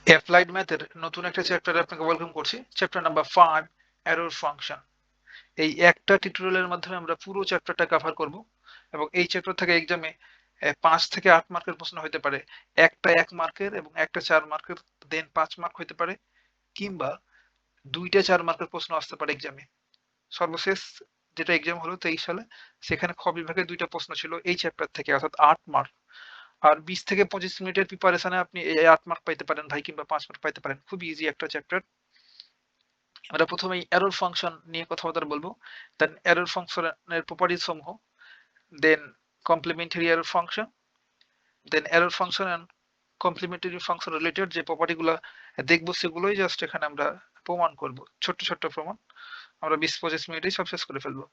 Applied ম্যাথের নতুন একটা চ্যাপ্টারে আপনাকে ওয়েলকাম করছি। Chapter number 5, error function. এই একটা টিউটোরিয়ালের মাধ্যমে আমরা পুরো চ্যাপ্টারটা কভার করব এবং এই চ্যাপ্টার থেকে এক্সামে 5 থেকে 8 মার্কের প্রশ্ন হতে পারে। একটা 1 মার্কের এবং একটা 4 মার্কের, দেন 5 মার্ক হতে পারে, কিংবা দুইটা 4 মার্কের প্রশ্ন আসতে পারে এক্সামে। সর্বশেষ যেটা এক্সাম হলো 23 সালে, সেখানে খ বিভাগে দুইটা প্রশ্ন ছিল এই চ্যাপ্টার থেকে, অর্থাৎ 8 মার্ক। আর 20 থেকে 25 মিনিটের প্রিপারেশনে আপনি এই 8 মার্ক পাইতে পারেন ভাই, কিংবা 5 মার্ক পাইতে পারেন। খুব ইজি একটা চ্যাপ্টার। আমরা প্রথমেই এরর ফাংশন নিয়ে কথাবার্তা বলবো, দেন এরর ফাংশনের প্রপার্টিজ সমূহ, then complementary error function, then error function and complementary function related যে প্রপার্টিগুলো দেখবো সেগুলোই জাস্ট এখানে আমরা প্রমাণ করব, ছোট্ট ছোট্ট প্রমাণ। আমরা 20-25 মিনিটেই সব শেষ করে ফেলবো।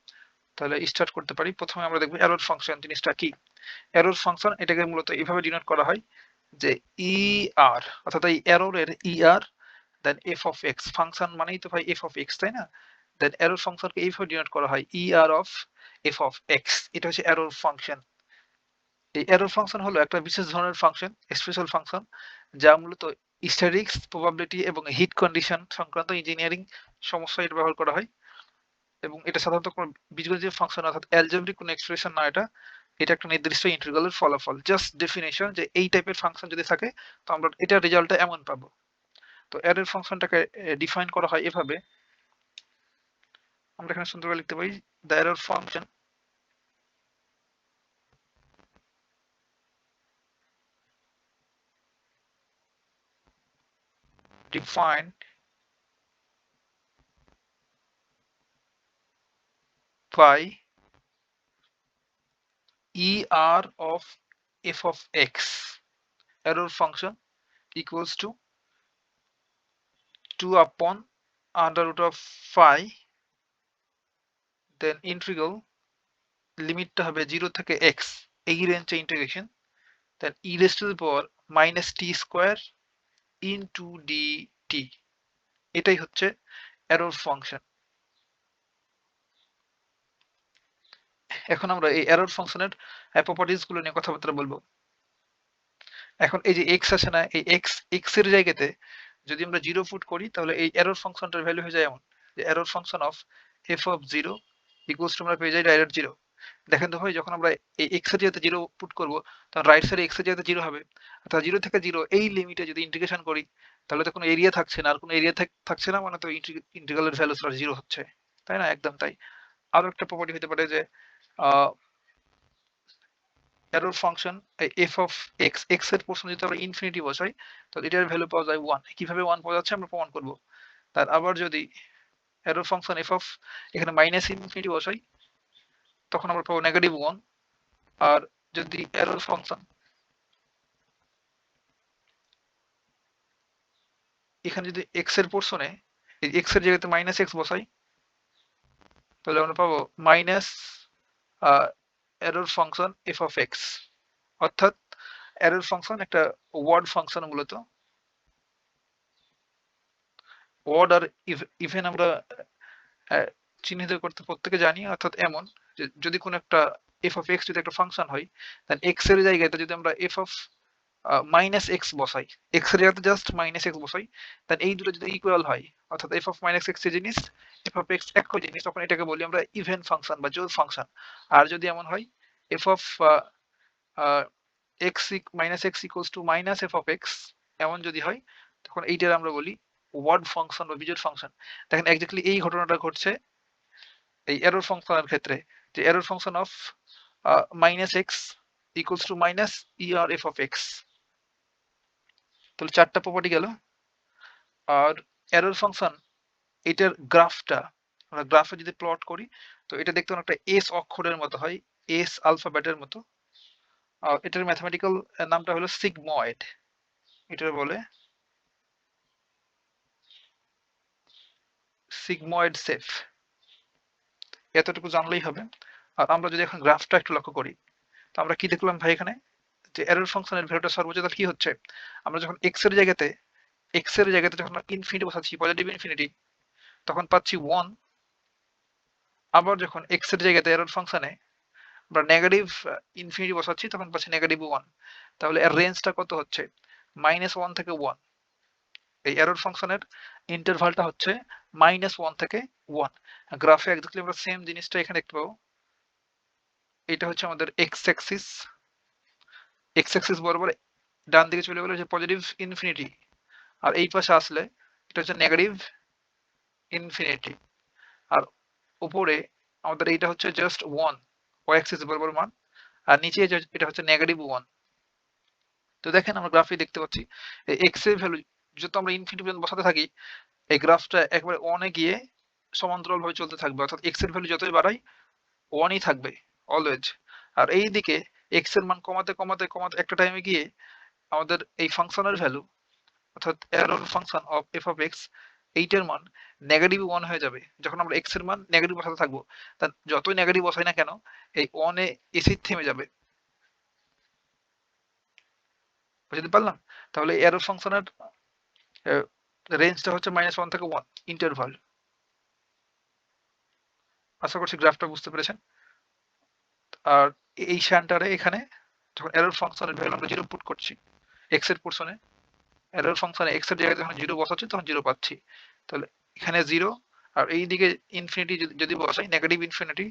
তাহলে স্টার্ট করতে পারি। প্রথমে আমরা দেখবো এরর ফাংশন জিনিসটা কি। এরর ফাংশন এটাকে মূলত এইভাবে ডিনোট করা হয় যে ই আর, অর্থাৎ এই এররের ই আর, দেন এফ অফ এক্স। ফাংশন মানেই তো ভাই এফ অফ এক্স, তাই না? দেন এরর ফাংশনকে এইভাবে ডিনোট করা হয় ই আর অফ এফ অফ এক্স। এটা হচ্ছে এরর ফাংশন। এই এরর ফাংশন হলো একটা বিশেষ ধরনের ফাংশন, স্পেশাল ফাংশন, যা মূলত স্ট্যাটিক্স, প্রবাবিলিটি এবং হিট কন্ডিশন সংক্রান্ত ইঞ্জিনিয়ারিং সমস্যায় এটা ব্যবহার করা হয়। এবং এটা সাধারণত কোনো বীজগণিতীয় ফাংশন অর্থাৎ অ্যালজেব্রিক কোনো এক্সপ্রেশন না। এটা এটা একটা নির্দিষ্ট ইন্টিগ্রালের ফলাফল, জাস্ট ডেফিনেশন যে এই টাইপের ফাংশন যদি থাকে তো আমরা এটা রেজাল্টটা এমন পাবো। তো এরর ফাংশনটাকে ডিফাইন করা হয় এভাবে। আমরা এখানে সুন্দর করে লিখতে পারি, the error function defined by er of f of x. Error function equals to 2 upon under root of phi, then integral লিমিটটা হবে 0 থেকে x, এই রেঞ্জে integration, then e raised to the power minus t square into dt। এটাই হচ্ছে error function. এখন আমরা এই error ফাংশনের প্রপার্টিজ গুলো নিয়ে কথাবার্তা বলবো। এখন এই যে x আছে না, এই x এর জায়গাতে যদি আমরা 0 পুট করি তাহলে এই এরর ফাংশনটার ভ্যালু হয়ে যায় এমন যে error function of f of 0 equals to আমরা পেয়ে যাই ডাইরেক্ট 0। দেখেন তো ভাই, যখন আমরা এই x এর জায়গাতে 0 পুট করব তখন রাইট সাইডে x এর জায়গাতে 0 হবে। অর্থাৎ 0 থেকে 0 এই লিমিটে যদি ইন্টিগ্রেশন করি তাহলে তো কোনো এরিয়া থাকছে না, আর কোনো এরিয়া থাকছে না মানে তো ইন্টিগ্রালের ভ্যালু 0 হচ্ছে, তাই না? একদম তাই। আরো একটা প্রপার্টি হতে পারে যে error function F of x, x এর পোর্শন যদি আমরা ইনফিনিটি বসাই তাহলে এটার ভ্যালু পাওয়া যায় 1। কিভাবে 1 পাওয়া যাচ্ছে আমরা প্রমাণ করব। তার আবার যদি এরর ফাংশন এফ অফ এখানে মাইনাস ইনফিনিটি বসাই তখন আমরা পাবো -1। আর যদি এরর ফাংশন এখানে যদি এক্স এর পোর্শনে এক্স এর জায়গাতে মাইনাস এক্স বসাই তাহলে আমরা পাবো minus error function F of x. অর্থাৎ এরর ফাংশন একটা ওয়ার্ড ফাংশন, মূলত ওয়ার্ড আর ইভেন আমরা চিহ্নিত করতে প্রত্যেকে জানি। অর্থাৎ এমন যে যদি কোনো একটা এফ অফ এক্স যদি একটা ফাংশন হয়, দেন এক্স এর জায়গাতে যদি আমরা এফ অফ মাইনাস এক্স বসাই, এক্স এর জায়গাতে জাস্ট মাইনাস এক্স বসাই, দেন এই দুটো যদি ইকুয়াল হয়, অর্থাৎ এফ অফ মাইনাস এক্স এর জিনিস, এফ অফ এক্স একই জিনিস, তখন এটাকে বলি আমরা ইভেন ফাংশন বা জোড় ফাংশন। আর যদি এমন হয় F of x minus x equals to minus F of x, এমন যদি হয় তখন এইটার আমরা বলি ওয়ার্ড ফাংশন বা বিজোড় ফাংশন। দেখেন এক্স্যাক্টলি এই ঘটনাটা ঘটছে এই এরর ফাংশনের ক্ষেত্রে, যে error function of minus x equals to minus E R F of x. তাহলে 4টা প্রপার্টি গেল। আর এরর ফাংশন এটার গ্রাফটা আমরা গ্রাফে যদি প্লট করি তো এটা দেখতে অনেকটা এস অক্ষরের মতো হয়, এস আলফাবেটের মতো। এটার ম্যাথমেটিক্যাল নামটা হলো সিগময়েড। এটার বলে সিগময়েড শেপ। এতটুকু জানলেই হবে। আর আমরা যদি এখন গ্রাফটা একটু লক্ষ্য করি তো আমরা কি দেখলাম ভাই এখানে, যে এরর ফাংশনের ভ্যালুটা সর্বোচ্চ তাহলে কি হচ্ছে, আমরা যখন এক্স এর জায়গাতে যখন ইনফিনিটি বসাচ্ছি, পজিটিভ ইনফিনিটি, তখন পাচ্ছি 1। আবার যখন এক্স এর জায়গাতে এরর ফাংশনে আমরা নেগেটিভ ইনফিনিটি বসাচ্ছি তখন পাচ্ছি -1। তাহলে এর রেঞ্জটা কত হচ্ছে, -1 থেকে 1। এই এরর ফাংশনের ইন্টারভালটা হচ্ছে -1 থেকে 1। গ্রাফে এক্স্যাক্টলি আমরা সেম জিনিসটা এখানে দেখতে পাবো। এটা হচ্ছে আমাদের এক্স অ্যাক্সিস বরাবর ডান দিকে চলে গেলে হচ্ছে পজিটিভ ইনফিনিটি, আর এই পাশে আসলে এটা হচ্ছে নেগেটিভ ইনফিনিটি। আর উপরে আমাদের এইটা হচ্ছে জাস্ট 1 ওয়াই অ্যাক্সিস বরাবর মান, আর নিচে এটা হচ্ছে -1। তো দেখেন আমরা গ্রাফে দেখতে পাচ্ছি এই এক্স এর ভ্যালু যত আমরা ইনফিনিটি পর্যন্ত বসাতে থাকি, এই গ্রাফটা একবারে 1 এ গিয়ে সমান্তরালভাবে চলতে থাকবে, অর্থাৎ এক্স এর ভ্যালু যতই বাড়াই 1 ই থাকবে অলওয়েজ। আর এই দিকে এক্স এর মান কমাতে কমাতে কমাতে একটা টাইমে গিয়ে আমাদের এই ফাংশনের ভ্যালু, অর্থাৎ error function of F of x, এইটার মান -1 হয়ে যাবে যখন আমরা এক্স এর মান নেগেটিভ বসাতে থাকবো। তা যতই নেগেটিভ বসাই না কেন এই 1 এ এসে থেমে যাবে। বুঝতে পারলাম? তাহলে এরর ফাংশনের রেঞ্জটা হচ্ছে -1 থেকে 1 ইন্টারভাল। আশা করছি গ্রাফটা বুঝতে পেরেছেন। আর এই সেন্টারে এখানে যখন এরর ফাংশনের ভ্যালু আমরা 0 পুট করছি এক্স এর পোরশনে, এরর ফাংশনে এক্স এর জায়গায় যখন 0 বসাচ্ছি তখন 0 পাচ্ছি। তাহলে এখানে 0, আর এই দিকে ইনফিনিটি যদি বসাই নেগেটিভ ইনফিনিটি,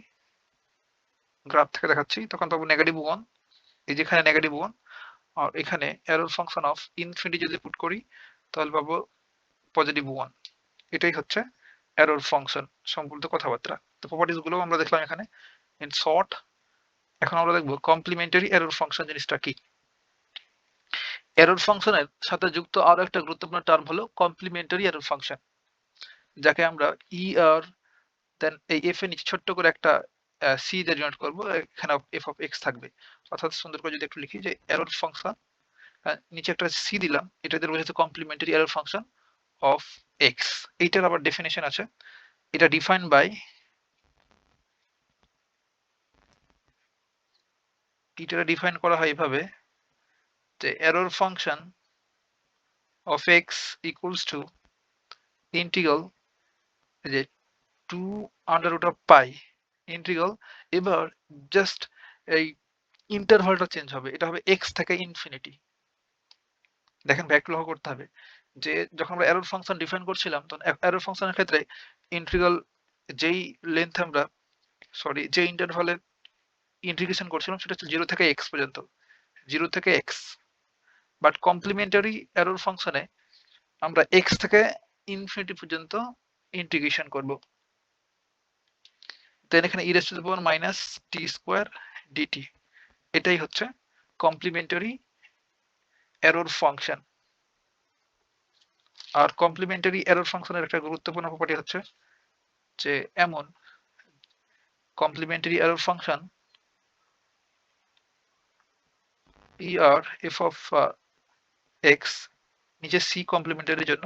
গ্রাফ থেকে দেখাচ্ছি, তখন পাবো -1। এই যেখানে -1, আর এখানে এরর ফাংশন অফ ইনফিনিটি যদি পুট করি তাহলে পাবো +1। এটাই হচ্ছে এরর ফাংশন সম্পর্কিত কথাবার্তা। তো প্রপার্টিজ গুলো আমরা দেখলাম এখানে ইন শর্ট। এখন আমরা দেখবো কমপ্লিমেন্টারি এরর ফাংশন জিনিসটা কি। এরর ফাংশনের সাথে যুক্ত আরো একটা গুরুত্বপূর্ণ টার্ম হলো কমপ্লিমেন্টারি এরর ফাংশন, যাকে আমরা আর দেন এই এফ এর নিচে ছোট্ট করে একটা সি দিয়ে ডিনোট করব, এখানে এফ অফ এক্স থাকবে। অর্থাৎ সুন্দর করে যদি একটু লিখি যে এরর ফাংশন, নিচে একটা সি দিলাম, এটা দিয়ে বোঝাচ্ছে complementary error function of x. এইটার আবার ডেফিনেশন আছে, এটা ডিফাইন বাই, এটা ডিফাইন করা হয় এইভাবে যে error function of x equals two integral যে 2√π ইন্টিগ্রাল, এবার জাস্ট এই ইন্টারভালটা চেঞ্জ হবে, এটা হবে এক্স থেকে ইনফিনিটি। দেখেন ব্যাক লক্ষ্য করতে হবে যে যখন আমরা এরর ফাংশন ডিফাইন করছিলাম তখন এরর ফাংশনের ক্ষেত্রে ইন্টিগ্রাল যেই লেন্থ আমরা যে ইন্টারভালে ইন্টিগ্রেশন করছিলাম সেটা হচ্ছে 0 থেকে এক্স পর্যন্ত, 0 থেকে এক্স। বাট কমপ্লিমেন্টারি এরর ফাংশনে আমরা এক্স থেকে ইনফিনিটি পর্যন্ত ইন্টিগ্রেশন করব। দেন এখানে e raised to the power -t² dt, এটাই হচ্ছে কমপ্লিমেন্টারি এরর ফাংশন। আর কমপ্লিমেন্টারি এরর ফাংশনের একটা গুরুত্বপূর্ণ প্রপার্টি হচ্ছে যে এমন complementary error function F of x নিচে সি কমপ্লিমেন্টারির জন্য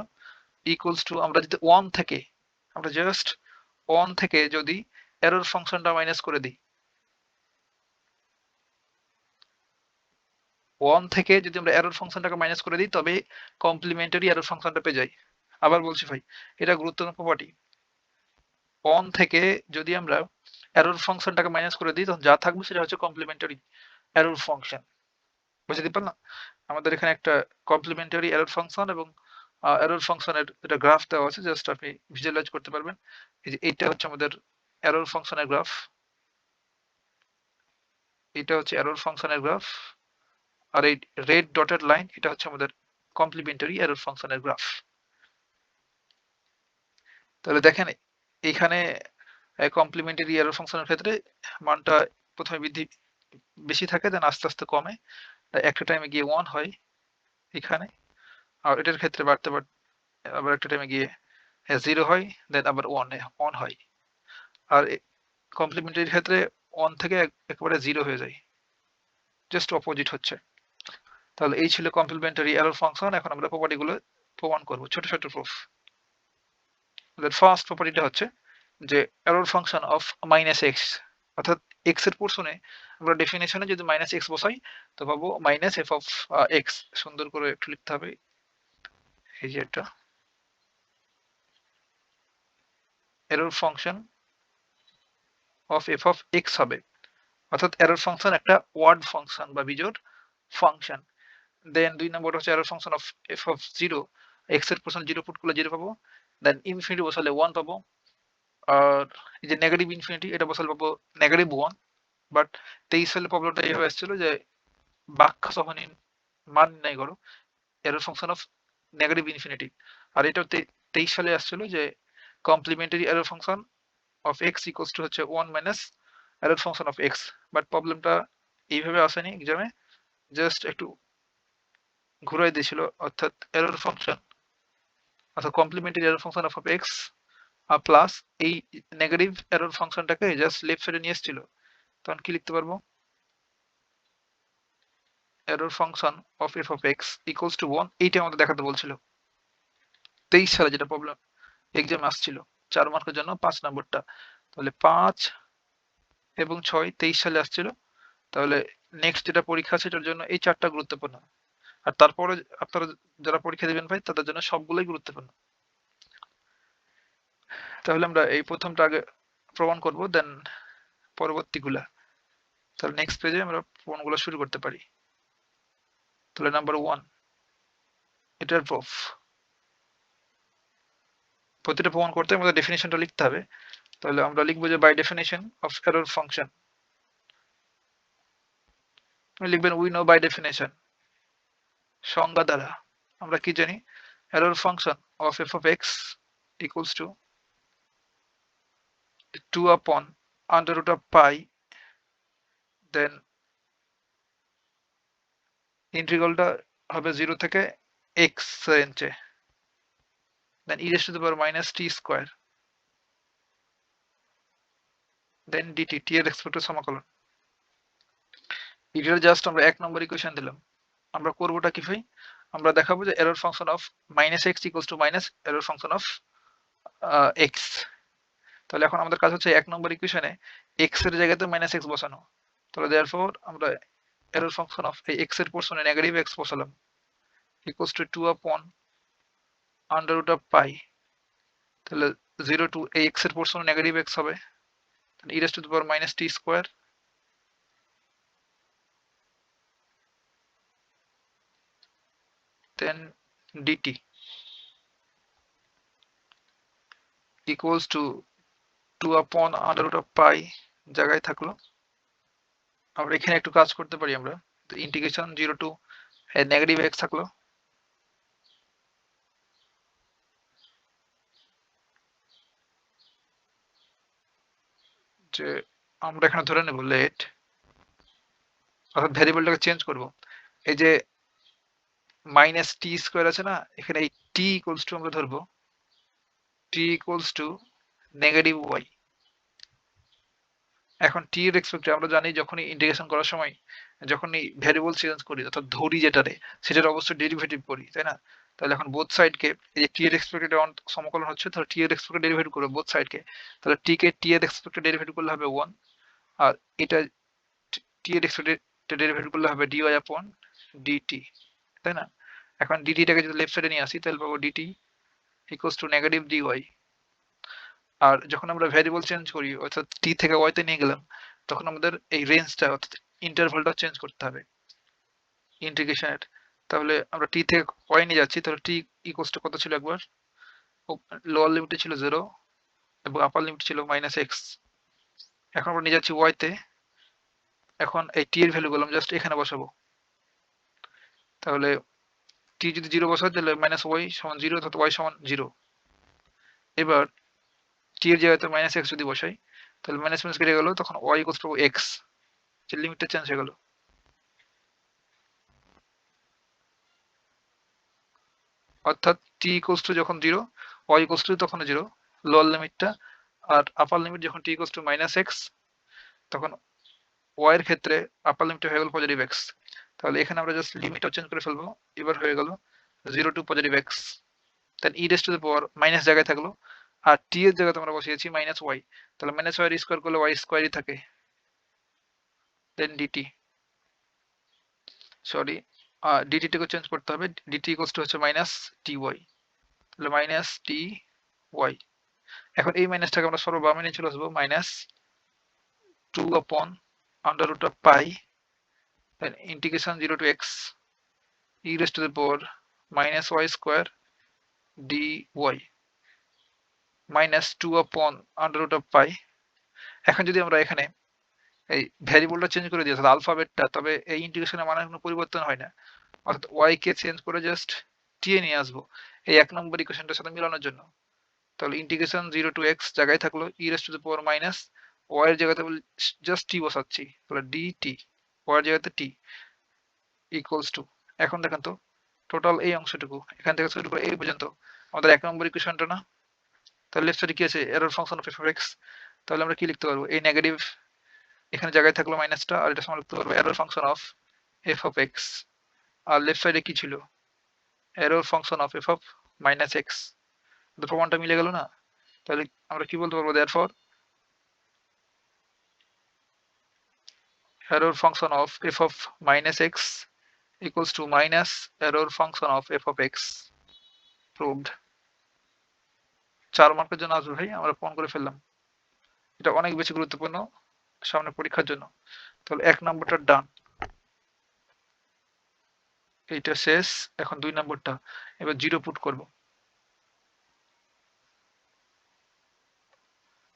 ইকুয়ালস টু, আমরা যদি 1 থেকে, আমরা জাস্ট 1 থেকে যদি এরর ফাংশনটা মাইনাস করে দিই, 1 থেকে যদি আমরা এরর ফাংশনটাকে মাইনাস করে দিই তবে কমপ্লিমেন্টারি এরর ফাংশনটা পেয়ে যাই। আবার বলছি ভাই, এটা গুরুত্বপূর্ণ প্রপার্টি। 1 থেকে যদি আমরা এরর ফাংশনটাকে মাইনাস করে দিই তখন যা থাকবে সেটা হচ্ছে কমপ্লিমেন্টারি এরর ফাংশন। বুঝতে পারলাম? আমাদের এখানে একটা কমপ্লিমেন্টারি এরর ফাংশন এবং এরর ফাংশনের একটা গ্রাফ দেওয়া আছে, জাস্ট আপনি ভিজুয়ালাইজ করতে পারবেন। এই যে এইটা হচ্ছে আমাদের এরর ফাংশনের গ্রাফ, এটা হচ্ছে এরর ফাংশনের গ্রাফ, আর এই রেড ডটেড লাইন এটা হচ্ছে আমাদের কমপ্লিমেন্টারি এরর ফাংশনের গ্রাফ। তাহলে দেখেন এইখানে কমপ্লিমেন্টারি এরর ফাংশনের ক্ষেত্রে মানটা প্রথমে বেশি থাকে, দেন আস্তে আস্তে কমে, একটা টাইমে গিয়ে 1 হয় এখানে, আর এটার ক্ষেত্রে বাড়তে বাড়তে আবার একটা টাইমে গিয়ে 0 হয়, দেন আবার 1 হয়। আর কমপ্লিমেন্টারির ক্ষেত্রে 1 থেকে একেবারে 0 হয়ে যায়, জাস্ট অপোজিট হচ্ছে। তাহলে এই ছিল কমপ্লিমেন্টারি এরর ফাংশন। এখন আমরা প্রপার্টি গুলো প্রমাণ করব, ছোট ছোট প্রুফ। ফার্স্ট প্রপার্টিটা হচ্ছে যে এরর ফাংশন অফ -x, অর্থাৎ x এর পোরশনে আমরা ডেফিনেশনে যদি -x বসাই তো পাবো -f অফ x। সুন্দর করে একটু লিখতে হবে, এই যে এটা error function of f of x হবে, অর্থাৎ এরর ফাংশন একটা ওয়ার্ড ফাংশন বা বিজোড় ফাংশন। দেন 2 নম্বর হচ্ছে error function of f of 0, x এর পোর্শন 0 পুট করলে 0 পাবো, দেন ইনফিনিটি বসালে 1 পাবো, আর এই যে নেগেটিভ ইনফিনিটি এটা বসালে পাবো -1। বাট 23 সালে প্রবলেমটা এইভাবে এসেছিল যে ব্যাখ্যা সহ মান নির্ণয় করো error function of negative infinity, আর এটা 23 সালে আসছিল যে complementary error function of x equals to হচ্ছে 1 minus error function of x. But প্রবলেমটা এইভাবে আসেনি এক্সামে, জাস্ট একটু ঘুরাই দিয়েছিল, অর্থাৎ এরর ফাংশন অর্থাৎ complementary error function of x আর প্লাস এই নেগেটিভ এরর ফাংশনটাকে জাস্ট লেফট সাইডে নিয়ে এসেছিল। তখন কি লিখতে পারবো, error function of F of x equals to 1, এইটা আমাদের দেখাতে বলছিল 23 সালে, যেটা প্রবলেম এক্সাম আসছিল 4 মার্কের জন্য 5 নম্বরটা। তাহলে 5 এবং 6 23 সালে আসছিল। তাহলে নেক্সট যেটা পরীক্ষা আছে এটার জন্য এই 4টা গুরুত্বপূর্ণ, আর তারপরে আপনারা যারা পরীক্ষা দিবেন ভাই তাদের জন্য সবগুলোই গুরুত্বপূর্ণ। তাহলে আমরা এই প্রথমটা আগে প্রমাণ করব, দেন পরবর্তীগুলা। তাহলে নেক্সট পেজে আমরা প্রমাণগুলো শুরু করতে পারি। তাহলে নাম্বার 1 এটার প্রুফ। প্রতিটা প্রমাণ করতে আমাদের ডেফিনেশনটা লিখতে হবে। তাহলে আমরা লিখবো যে by definition of error function, লিখবেন উই নো বাই ডেফিনেশন, সংজ্ঞা দ্বারা আমরা কি জানি, error function of F of x equals to 2 upon under root of pi, then ইন্টিগ্রালটা হবে 0 থেকে x রেঞ্জে, then e raised to the power minus t square, then dt t এর রেসপেক্টে সমাকলন। এটা জাস্ট আমরা 1 নম্বর ইকুয়েশন দিলাম। আমরা করবোটা কি ভাই, আমরা দেখাবো যে error function of -x equals to minus error function of x। তাহলে এখন আমাদের কাজ হচ্ছে 1 নম্বর ইকুয়েশনে x এর জায়গাতে -x বসানো। তাহলে देयरफॉर আমরা এরর ফাংশন অফ এই x এর পোরশনে নেগেটিভ x বসালাম, equals to 2 upon under root of pi, তাহলে 0 টু এই x এর পোরশনে নেগেটিভ x হবে, তাহলে e raised to the power minus t square, then dt equals to 2 upon under root of pi জায়গায় থাকলো। আমরা এখানে একটু কাজ করতে পারি, আমরা ইন্টিগ্রেশন 0 টু নেগেটিভ x থাকলো, যে আমরা এখানে ধরে নেব লেট, অর্থাৎ ভ্যারিয়েবলটাকে চেঞ্জ করব। এই যে মাইনাস টি স্কোয়ার আছে না, এখানে এই টি ইকুয়ালস টু আমরা ধরবো টি ইকুয়ালস টু নেগেটিভ ওয়াই। এখন টি এর রেসপেক্টে আমরা জানি যখনই ইন্টিগ্রেশন করার সময় যখনই ভ্যারিয়েবল চেঞ্জ করি অর্থাৎ ধরি যেটারে সেটার অবশ্যই ডেরিভেটিভ করি, তাই না? তাহলে এখন বোথ সাইডকে এই যে টি এর রেসপেক্টে সমাকলন হচ্ছে, তাহলে টি এর রেসপেক্টে ডেরিভেটিভ করবে বোথ সাইডকে। তাহলে টি কে টি এর রেসপেক্টে ডেরিভেটিভ করলে হবে 1, আর এটা টি এর রেসপেক্টে ডেরিভেটিভ করলে হবে dy আপন dt, তাই না? এখন ডিটিটাকে যদি লেফট সাইডে নিয়ে আসি তাহলে পাবো dt equals to negative dy। আর যখন আমরা ভ্যারিয়েবল চেঞ্জ করি অর্থাৎ টি থেকে ওয়াই তে নিয়ে গেলাম, তখন আমাদের এই রেঞ্জটা অর্থাৎ ইন্টারভালটা চেঞ্জ করতে হবে ইন্টিগ্রেশনের। তাহলে আমরা টি থেকে ওয়াই নিয়ে যাচ্ছি, তাহলে টি ইকুয়ালস টু কত ছিল একবার, লোয়ার লিমিটে ছিল 0 এবং আপার লিমিট ছিল -x। এখন আমরা নিয়ে যাচ্ছি ওয়াই তে, এখন এই টি এর ভ্যালু গুলো জাস্ট এখানে বসাবো। তাহলে টি যদি 0 বসাই তাহলে -y সমান 0 অর্থাৎ y সমান 0। এবার টি এর জায়গাতে -x যদি বসাই তাহলে মাইনাস মাইনাস কেটে গেল, তখন y ইকুয়ালস টু x, যে লিমিটটা চেঞ্জ হয়ে গেল। অর্থাৎ t ইকুয়ালস টু যখন 0 y ইকুয়ালস টু তখন 0 লোয়ার লিমিটটা, আর আপার লিমিট যখন t ইকুয়ালস টু -x তখন y এর ক্ষেত্রে আপার লিমিটটা হয়ে গেল পজিটিভ x। তাহলে এখানে আমরা জাস্ট লিমিটটা চেঞ্জ করে ফেলবো, এবার হয়ে গেল 0 to positive x, then e raise to the power minus জায়গায় থাকলো, আর t এর জায়গাতে আমরা বসিয়েছি -y, তাহলে -y এর স্কয়ার করলে y স্কয়ারই থাকে, দেন dt সরি dt টাকে চেঞ্জ করতে হবে, dt ইকুয়ালস টু হচ্ছে -ty, তাহলে -ty। এখন এই মাইনাসটাকে আমরা সর্ববামে নিয়ে চলে আসবো, -2 upon under root of pi, then integration 0 to x e raised to the power -y square dy minus 2 upon under root of pi. এখন যদি আমরা এখানে এই ভ্যারিয়েবলটা চেঞ্জ করে দিই অর্থাৎ আলফাবেটটা, তবে এই ইন্টিগ্রেশনের মানের কোনো পরিবর্তন হয় না। অর্থাৎ y কে চেঞ্জ করে জাস্ট t এ নিয়ে আসবো এই 1 নম্বর ইকুয়েশনটার সাথে মিলানোর জন্য। তাহলে ইন্টিগ্রেশন 0 টু x জায়গায় থাকলো e raised to the power minus y এর জায়গাতে জাস্ট t বসাচ্ছি, তাহলে dt y এর জায়গাতে t ইকুয়ালস টু, এখন দেখেন তো টোটাল এই অংশটুকু এখান থেকে শুরু করে এই পর্যন্ত আমাদের 1 নম্বর ইকুয়েশনটা না? তাহলে লেফট সাইডে কি আছে? Error function of f of x। তাহলে আমরা কি লিখতে পারবো? এই নেগেটিভ এখানে জায়গায় থাকলো মাইনাসটা, আর এটা সমান লিখতে পারবো error function of f of x। আর লেফট সাইডে কি ছিল? Error function of f of minus x। প্রমাণটা মিলে গেল না? তাহলে আমরা কি বলতে পারবো? therefore error function of f of minus x equals to minus error function of f of x proved। 4 মার্কের জন্য আসবে ভাই, আমরা প্রমাণ করে ফেললাম। এটা অনেক বেশি গুরুত্বপূর্ণ সামনে পরীক্ষার জন্য। তাহলে 1 নম্বরটা ডান, এইটা শেষ। এখন 2 নম্বরটা, এবার 0 পুট করব।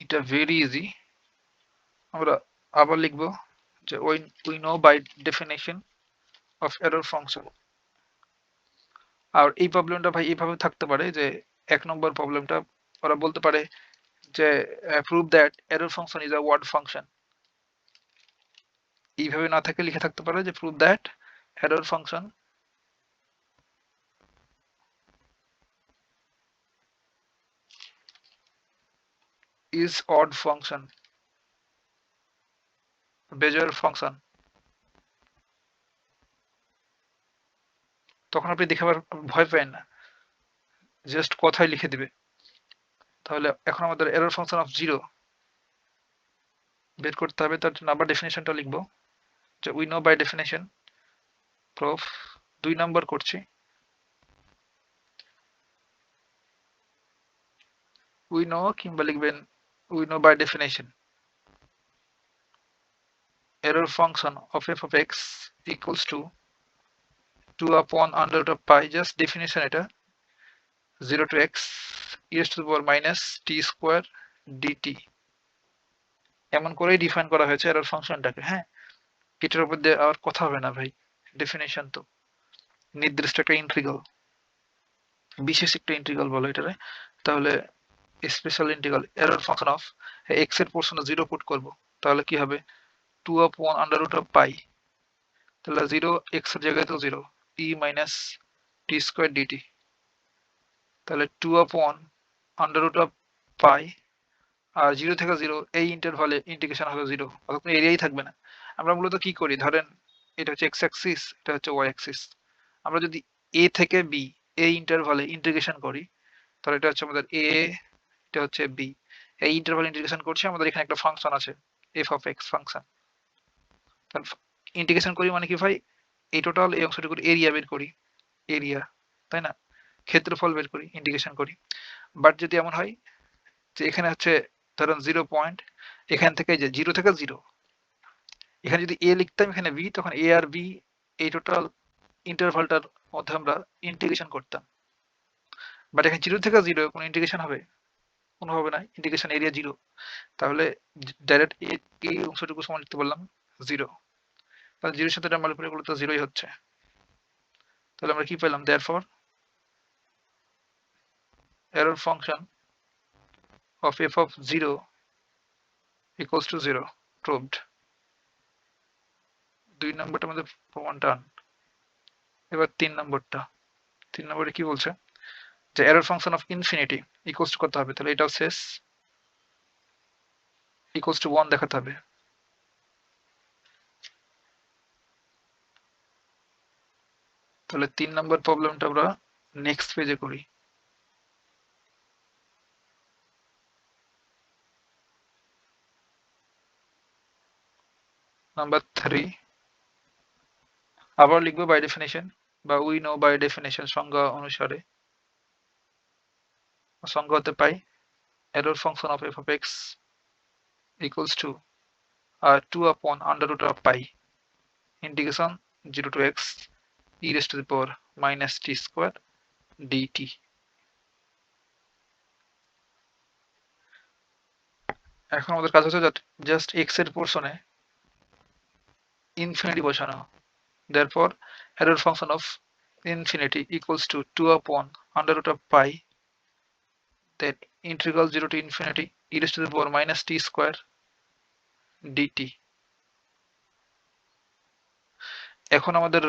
এটা ভেরি ইজি। আমরা আবার লিখব যে we know by definition of error function। আর এই প্রবলেমটা ভাই এইভাবে থাকতে পারে যে 1 নম্বর প্রবলেমটা ওরা বলতে পারে যে prove that error function is a word function। এইভাবে না থাকে লিখে থাকতে পারে যে prove that error function is odd function, bezier function। তখন আপনি দেখে আবার ভয় পাবেন না, জাস্ট কথাই লিখে দিবে। তাহলে এখন আমাদের এরর ফাংশন অফ 0 বের করতে হবে। তার জন্য আবার ডেফিনেশনটা লিখব যে we know by definition proof. 2 number করছি, উই নো কিংবা লিখবেন we know by definition error function of f of x equals to 2 upon under root of pi, just definition এটা 0 to x e raised to the power minus t square dt। এমন করেই define করা হয়েছে error ফাংশনটাকে। হ্যাঁ, এটার উপর দিয়ে আর কথা হবে না ভাই, ডেফিনেশন তো নির্দিষ্ট একটা ইন্টিগ্রাল, বিশেষ একটা ইন্টিগ্রাল বলো এটারে। তাহলে special integral error function of x এর পোরশনে 0 পুট করব, তাহলে কি হবে? 2 upon under root of pi, তাহলে 0 x এর জায়গায় তো 0 e minus t square dt। তাহলে 2 upon under root of pi, আর 0 থেকে 0 এই ইন্টারভালে ইন্টিগ্রেশন হবে 0, অর্থাৎ কোনো এরিয়াই থাকবে না। আমরা মূলত কি করি, ধরেন এটা হচ্ছে x অ্যাক্সিস, এটা হচ্ছে y অ্যাক্সিস। আমরা যদি a থেকে b এই ইন্টারভালে ইন্টিগ্রেশন করি, তাহলে এটা হচ্ছে আমাদের a, এটা হচ্ছে b। এই ইন্টারভাল ইন্টিগ্রেশন করছি, আমাদের এখানে একটা ফাংশন আছে f of x ফাংশন। তাহলে ইন্টিগ্রেশন করি মানে কি ভাই, এই টোটাল এই অংশটুকুর এরিয়া বের করি, এরিয়া, তাই না? ক্ষেত্রফল বের করি, ইন্টিগ্রেশন করি। বাট যদি এমন হয় যে এখানে হচ্ছে ধরুন 0 পয়েন্ট, এখান থেকে যে 0 থেকে 0, এখানে যদি a লিখতাম এখানে b, তখন a আর b এই টোটাল ইন্টারভালটার মধ্যে আমরা ইন্টিগ্রেশন করতাম। বাট এখানে 0 থেকে 0 কোনো ইন্টিগ্রেশন হবে? কোনোভাবে না, ইন্টিগ্রেশন এরিয়া 0। তাহলে ডাইরেক্ট এই অংশটুকু সমান লিখতে বললাম 0। তাহলে 0 এর সাথে এটা মাল্টিপ্লাই করলে তো 0ই হচ্ছে। তাহলে আমরা কি পেলাম? therefore error function of f of 0 equals to 0 proved। 2 নম্বরটা আমাদের প্রমাণ ডান। এবার 3 নম্বরটা, 3 নম্বরে কি বলছে যে error function of infinity equals to করতে হবে, তাহলে এটাও শেষ, equals to 1 দেখাতে হবে। তাহলে 3 নম্বর প্রবলেমটা আমরা নেক্সট পেজে করি। নাম্বার 3 আবার লিখবো বাই ডেফিনেশন বা উই নো বাই ডেফিনেশন সংজ্ঞা অনুসারে। সংজ্ঞা হতে পাই error function of f of x equals to 2 upon under root of pi integration 0 to x e raised to the power minus t square dt। এখন আমাদের কাজ হচ্ছে just x এর পোর্শনে infinity বসানো। Therefore, error function of infinity equals to 2 upon under root of pi, then integral 0 to infinity e raised to the power minus t square dt. এখন আমাদের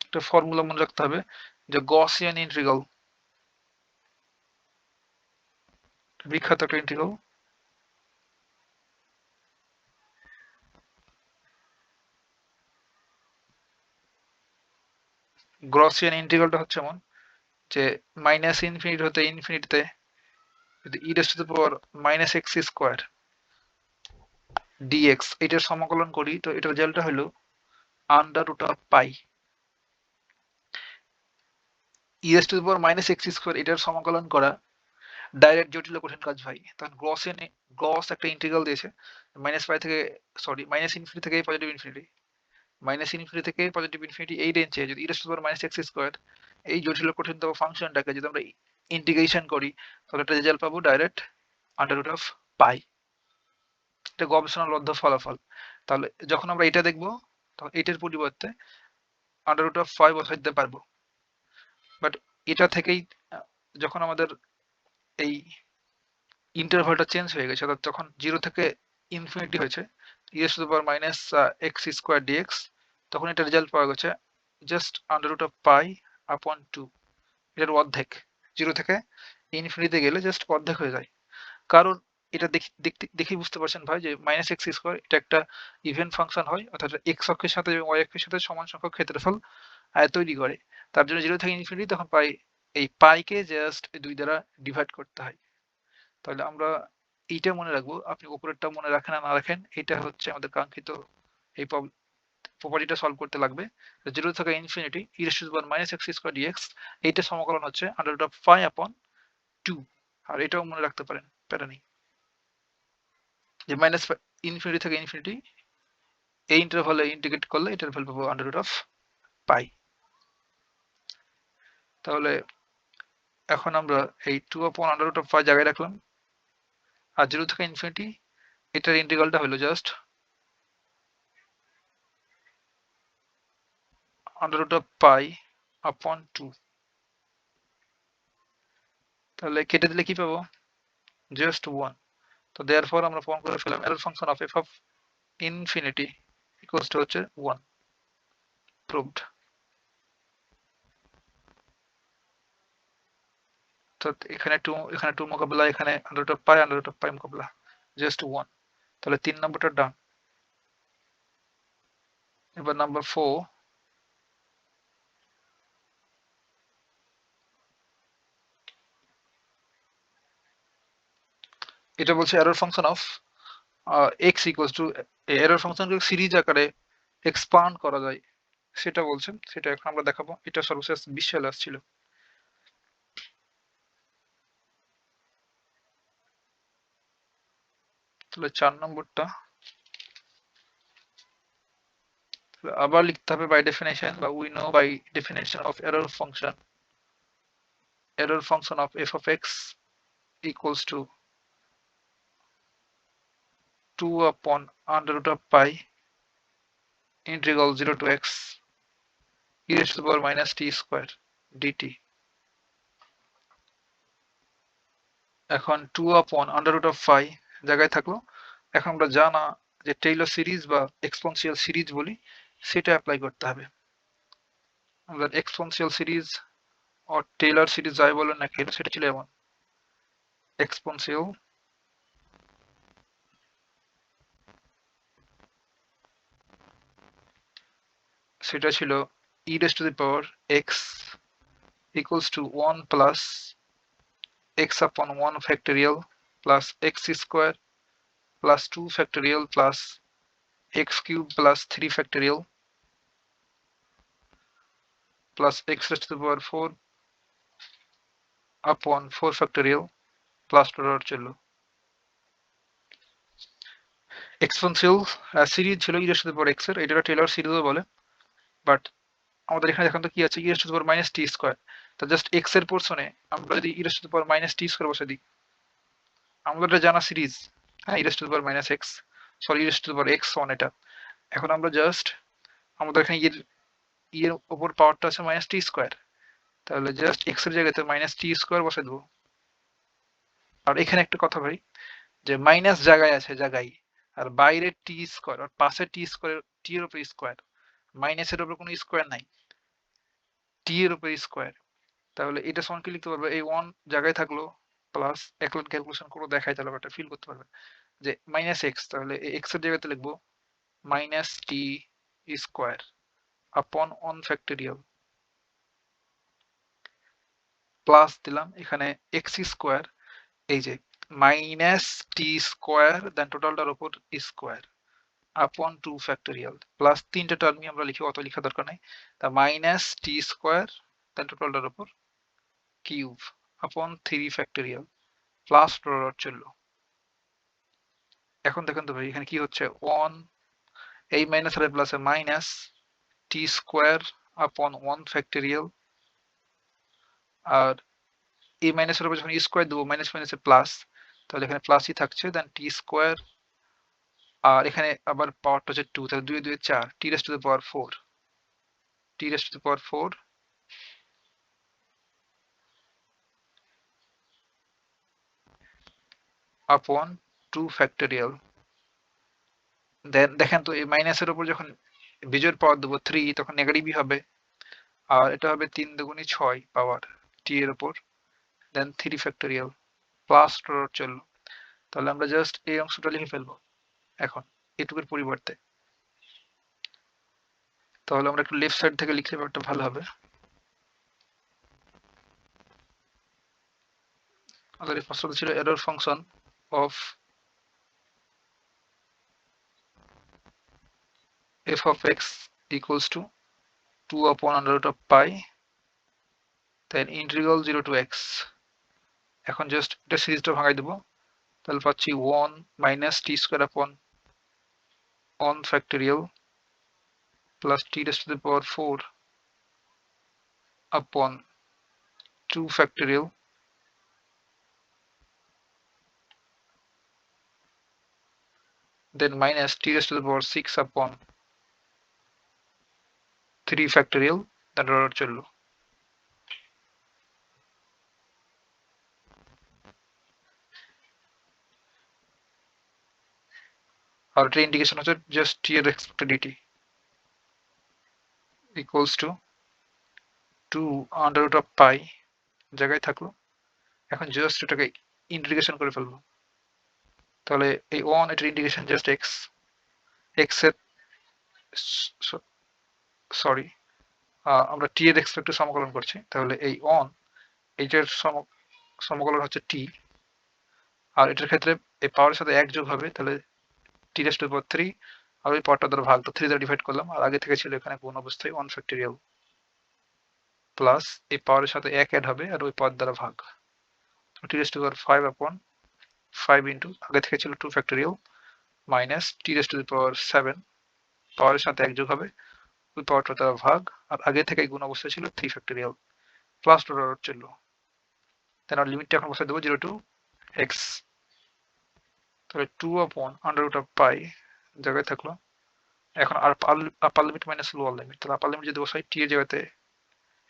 একটা formula মনে রাখতে হবে যে গসিয়ান ইন্টিগ্রাল, বিখ্যাত একটা ইন্টিগ্রাল, গসিয়ান ইন্টিগ্রালটা হচ্ছে এমন যে মাইনাস ইনফিনিটি হতে ইনফিনিটিতে যদি e raise to the power minus x square dx এটার সমাকলন করি, তো এটার রেজাল্টটা হলো under root of pi. E raise to the power minus x square এটার সমাকলন করা ডাইরেক্ট জটিল ও কঠিন কাজ ভাই। তখন গ্রস একটা ইন্টিগ্রাল দিয়েছে মাইনাস পাই থেকে, সরি মাইনাস ইনফিনিটি থেকে পজিটিভ ইনফিনিটি, মাইনাস ইনফিনিটি থেকে পজিটিভ ইনফিনিটি এই রেঞ্জে যদি e raise to the power minus x square এই জটিল ও কঠিনতম ফাংশনটাকে যদি আমরা ইন্টিগ্রেশন করি তাহলে একটা রেজাল্ট পাবো direct under root of pi. এটা গবেষণালব্ধ ফলাফল। তাহলে যখন আমরা এটা দেখবো তখন এটার পরিবর্তে আন্ডার রুট অফ পাই বসাই দিতে পারবো। বাট এটা থেকেই যখন আমাদের এই ইন্টারভালটা চেঞ্জ হয়ে গেছে, অর্থাৎ যখন 0 থেকে ইনফিনিটি হয়েছে e to the power minus x square dx, তখন এটা রেজাল্ট পাওয়া গেছে just under root of pi upon 2, এটার অর্ধেক। 0 থেকে ইনফিনিটিতে গেলে জাস্ট অর্ধেক হয়ে যায়। কারণ এটা দেখি বুঝতে পারছেন ভাই যে মাইনাস এক্স স্কোয়ার এটা একটা ইভেন ফাংশন হয়, অর্থাৎ এক্স অক্ষের সাথে এবং ওয়াই অক্ষের সাথে সমান সংখ্যক ক্ষেত্রফল তৈরি করে। তার জন্য 0 থেকে ইনফিনিটি তখন পাই এই পাইকে জাস্ট 2 দ্বারা ডিভাইড করতে হয়। তাহলে আমরা এইটা মনে রাখবো, আপনি উপরেরটা মনে রাখেন আর না রাখেন, এটা হচ্ছে আমাদের কাঙ্ক্ষিত এই প্রপার্টিটা সলভ করতে লাগবে। 0 থেকে infinity e to the power minus x square dx এইটা সমাকলন হচ্ছে under root of pi upon 2। আর এটাও মনে রাখতে পারেন, প্যারা নেই, যে মাইনাস ইনফিনিটি থেকে ইনফিনিটি এই ইন্টারভালে ইন্টিগ্রেট করলে এটার ভ্যালু পাবো আন্ডার রুট অফ পাই। তাহলে এখন আমরা এই 2 আপন আন্ডার রুট অফ পাই জায়গায় রাখলাম, আর 0 থেকে ইনফিনিটি এটার ইন্টিগ্রালটা হলো just under root of pi upon 2। তাহলে কেটে দিলে কি পাবো, জাস্ট 1। তো দেয়ারফর আমরা প্রমাণ করে ফেললাম error function of F of infinity equals to হচ্ছে 1, প্রুভড। তো এখানে 2 মোকাবেলা, এখানে আন্ডার রুট অফ পাই মোকাবেলা, জাস্ট 1। তাহলে 3 নম্বরটা ডান। এবার নাম্বার 4, এটা বলছে error function of x equals two, error ফাংশনকে সিরিজ আকারে এক্সপান্ড করা যায় সেটা বলছেন, সেটা এখন আমরা দেখাবো। এটা সর্বশেষ 20 সালে আসছিল। তাহলে 4 নম্বরটা আবার লিখতে হবে বাই ডেফিনেশন, বা we know by definition of error function of F of x equals to 2 upon under root of pi integral 0 to x e raised to the power minus t square dt. এখন 2 upon under root of phi জায়গায় থাকলো। এখন আমরা জানা যে Taylor series বা exponential series বলি, সেটা অ্যাপ্লাই করতে হবে। আমরা এক্সপোনেনশিয়াল সিরিজ ও টেইলর সিরিজ যাই বলেন না কেন, সেটা ছিল এমন এক্সপোনেনশিয়াল সেটা ছিল e raised to the power x equals to 1 plus x upon 1 factorial plus x square plus 2 factorial plus x cube plus 3 factorial plus x raised to the power 4 upon 4 factorial plus dot ছিল। Exponential series ছিল e raised to the power x এর, এটা Taylor সিরিজও বলে। But আমাদের এখানে এখন তো কি আছে, e raised to the power minus t square. তো জাস্ট x এর পোরশনে আমরা যদি e raised to the power minus t square বসাই দিই, আমাদের এটা জানা সিরিজ, হ্যাঁ, e raised to the power minus x, sorry e raised to the power x1 এটা। এখন আমরা জাস্ট আমাদের এখানে এর উপর পাওয়ারটা আছে মাইনাস টি স্কোয়ার, তাহলে জাস্ট এক্স এর জায়গাতে মাইনাস টি স্কোয়ার বসে দেবো। আর এখানে একটা কথা ভাই, যে মাইনাস জায়গায় আছে জায়গায়, আর বাইরে টি স্কোয়ার আর পাশে টি স্কোয়ার, টি এর উপর স্কোয়ার, মাইনাসের উপর কোনো স্কোয়ার নাই, টি এর উপর স্কোয়ার। তাহলে এটা সমান কি লিখতে পারবে, এই ওয়ান জায়গায় থাকলো প্লাস এক লাইন ক্যালকুলেশন করে দেখাই, তাহলে একটা ফিল করতে পারবে যে মাইনাস এক্স, তাহলে এক্স এর জায়গাতে লিখবো minus t square upon one factorial, plus দিলাম এখানে এক্স স্কোয়ার, এই যে মাইনাস টি স্কোয়ার দেন টোটালটার উপর স্কোয়ার আপন 2 ফ্যাক্টোরিয়াল, প্লাস তিনটা টার্মই আমরা লিখি, অত লেখা দরকার নাই। তা মাইনাস টি স্কোয়ার দেন টোটালটার উপর কিউব আপন 3 ফ্যাক্টোরিয়াল প্লাস ডট চললো। এখন দেখেন তো ভাই এখানে কি হচ্ছে, 1 এই মাইনাস আর প্লাসে মাইনাস টি স্কোয়ার আপন 1 ফ্যাক্টোরিয়াল, আর এই মাইনাসের উপর যখন স্কোয়ার দেবো মাইনাস মাইনাসে প্লাস, তাহলে এখানে প্লাসই থাকছে দেন টি স্কোয়ার, আর এখানে আবার পাওয়ারটা হচ্ছে 2, তাহলে 2 2 4, t raise to the power 4, t raise to the power 4 upon 2 factorial. দেন দেখেন তো এই মাইনাসের উপর যখন বিজয়ের পাওয়ার দেবো 3, তখন নেগেটিভই হবে, আর এটা হবে 3 দুগুণী 6 পাওয়ার টি এর উপর দেন 3 ফ্যাক্টোরিয়াল প্লাস ডট চললো। তাহলে আমরা জাস্ট এই অংশটা লিখে ফেলবো এখন এটুকুর পরিবর্তে। তাহলে আমরা একটু লেফট সাইড থেকে লিখলে ব্যাপারটা ভালো হবে। আমাদের এই প্রশ্নটা ছিল error function of f of x equals to 2 upon under root of pi then integral 0 to x। এখন জাস্ট এটা সিরিজটা ভাঙাই দেবো, তাহলে পাচ্ছি 1 minus t square upon 1 factorial plus t raised to the power 4 upon 2 factorial then minus t raised to the power 6 upon 3 factorial then dot চললো। আর এটা indication হচ্ছে just t এর রেসপেক্টে dt equals to 2 under root of pi জায়গায় থাকলো। এখন just এটাকে integration করে ফেলবো, তাহলে এই 1 এটার ইন্টিগ্রেশন জাস্ট x, x এর সরি আমরা t এর রেসপেক্টে সমাকলন করছি, তাহলে এই 1 এইটার সমকলন হচ্ছে t, আর এটার ক্ষেত্রে এই পাওয়ারের সাথে 1 যোগ হবে, তাহলে t raised to the power 3, আর ওই পাওয়ারটা দ্বারা ভাগ, তো 3 দ্বারা ডিভাইড করলাম, আর আগে থেকে ছিল এখানে গুণ অবস্থায় 1 ফ্যাক্টোরিয়াল প্লাস এই পাওয়ারের সাথে 1 অ্যাড হবে আর ওই পাওয়ার দ্বারা ভাগ, তো t raised to the power 5 upon 5 into আগে থেকে ছিল 2 factorial minus t raised to the power 7, পাওয়ারের সাথে 1 যোগ হবে ওই পাওয়ারটা দ্বারা ভাগ, আর আগে থেকে গুণ অবস্থায় ছিল 3 ফ্যাক্টোরিয়াল প্লাস ডট চললো। দেন আর লিমিটটা এখন বসাই দেবো 0 টু x, তাহলে 2 upon under root of pi জায়গায় থাকলো। এখন আর upper limit minus lower limit, তাহলে আপার লিমিট যদি বসাই t এর জায়গাতে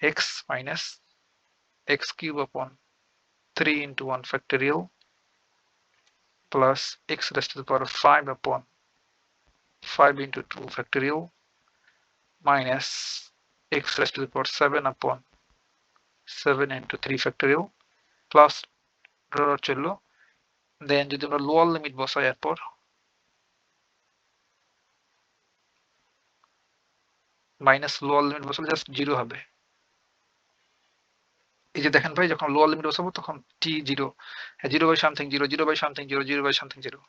x minus x cube upon 3 into 1 factorial plus x raised to the power of 5 upon 5 into 2 factorial minus x raised to the power 7 upon 7 into 3 factorial plus dot চললো। দেন যদি আমরা lower limit বসাই এরপর minus lower limit বসালে just 0 হবে। এই যে দেখেন ভাই যখন লোয়ার লিমিট বসাবো তখন t 0, 0 by something 0, 0 by something 0, 0 by something 0,